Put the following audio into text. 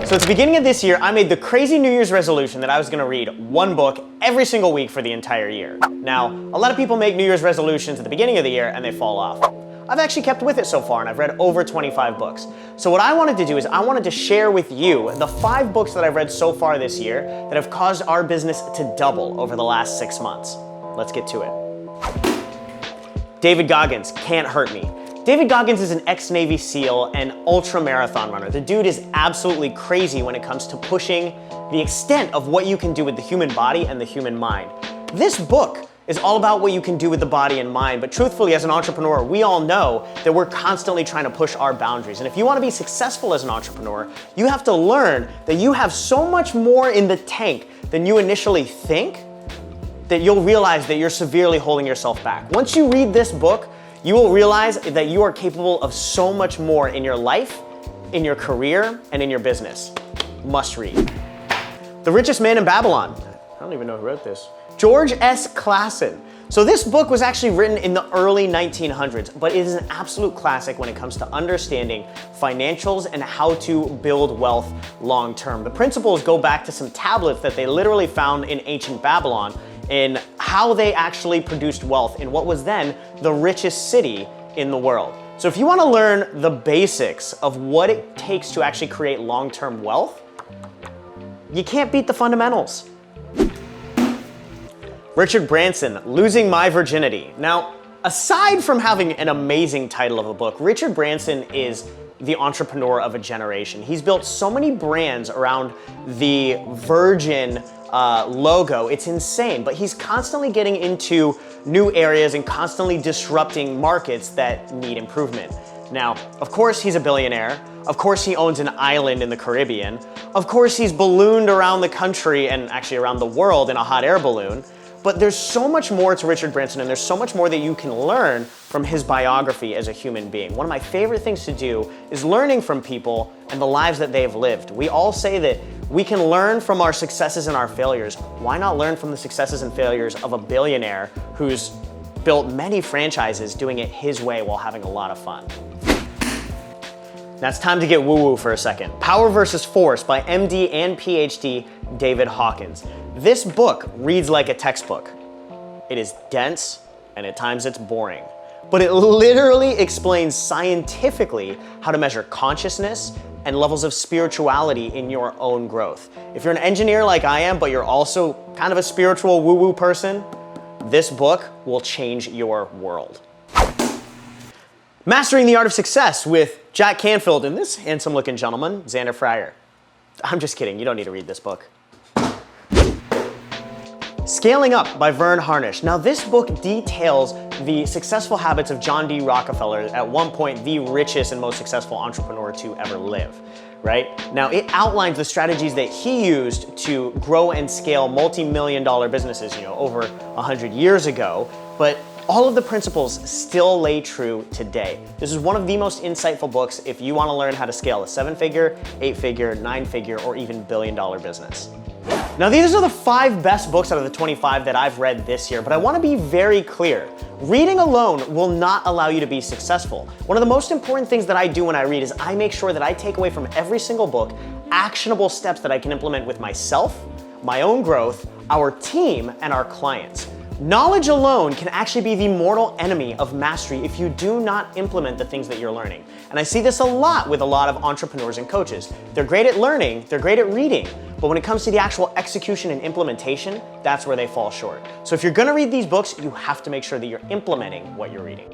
So at the beginning of this year, I made the crazy New Year's resolution that I was gonna read one book every single week for the entire year. Now, a lot of people make New Year's resolutions at the beginning of the year and they fall off. I've actually kept with it so far and I've read over 25 books. So what I wanted to do is I wanted to share with you the 5 books that I've read so far this year that have caused our business to double over the last 6 months. Let's get to it. David Goggins, Can't Hurt Me. David Goggins is an ex-Navy SEAL and ultra-marathon runner. The dude is absolutely crazy when it comes to pushing the extent of what you can do with the human body and the human mind. This book is all about what you can do with the body and mind, but truthfully, as an entrepreneur, we all know that we're constantly trying to push our boundaries. And if you want to be successful as an entrepreneur, you have to learn that you have so much more in the tank than you initially think that you'll realize that you're severely holding yourself back. Once you read this book, you will realize that you are capable of so much more in your life, in your career, and in your business. Must read. The Richest Man in Babylon. I don't even know who wrote this. George S. Clason. So this book was actually written in the early 1900s, but it is an absolute classic when it comes to understanding financials and how to build wealth long term. The principles go back to some tablets that they literally found in ancient Babylon in how they actually produced wealth in what was then the richest city in the world. So if you want to learn the basics of what it takes to actually create long-term wealth, you can't beat the fundamentals. Richard Branson, Losing My Virginity. Now, aside from having an amazing title of a book, Richard Branson is the entrepreneur of a generation. He's built so many brands around the Virgin logo. It's insane, but he's constantly getting into new areas and constantly disrupting markets that need improvement. Now, of course he's a billionaire. Of course he owns an island in the Caribbean. Of course he's ballooned around the country and actually around the world in a hot air balloon. But there's so much more to Richard Branson, and there's so much more that you can learn from his biography as a human being. One of my favorite things to do is learning from people and the lives that they've lived. We all say that we can learn from our successes and our failures. Why not learn from the successes and failures of a billionaire who's built many franchises doing it his way while having a lot of fun? Now it's time to get woo-woo for a second. Power versus Force by MD and PhD David Hawkins. This book reads like a textbook. It is dense and at times it's boring, but it literally explains scientifically how to measure consciousness and levels of spirituality in your own growth. If you're an engineer like I am, but you're also kind of a spiritual woo-woo person, this book will change your world. Mastering the Art of Success with Jack Canfield and this handsome-looking gentleman, Zander Fryer. I'm just kidding, you don't need to read this book. Scaling Up by Vern Harnish. Now this book details the successful habits of John D. Rockefeller, at one point the richest and most successful entrepreneur to ever live, right? Now it outlines the strategies that he used to grow and scale multi-million-dollar businesses, over 100 years ago, but all of the principles still lay true today. This is one of the most insightful books if you want to learn how to scale a 7-figure, 8-figure, 9-figure, or even billion-dollar business. Now these are the 5 best books out of the 25 that I've read this year, but I want to be very clear. Reading alone will not allow you to be successful. One of the most important things that I do when I read is I make sure that I take away from every single book actionable steps that I can implement with myself, my own growth, our team, and our clients. Knowledge alone can actually be the mortal enemy of mastery if you do not implement the things that you're learning. And I see this a lot with a lot of entrepreneurs and coaches. They're great at learning, they're great at reading, but when it comes to the actual execution and implementation, that's where they fall short. So if you're gonna read these books, you have to make sure that you're implementing what you're reading.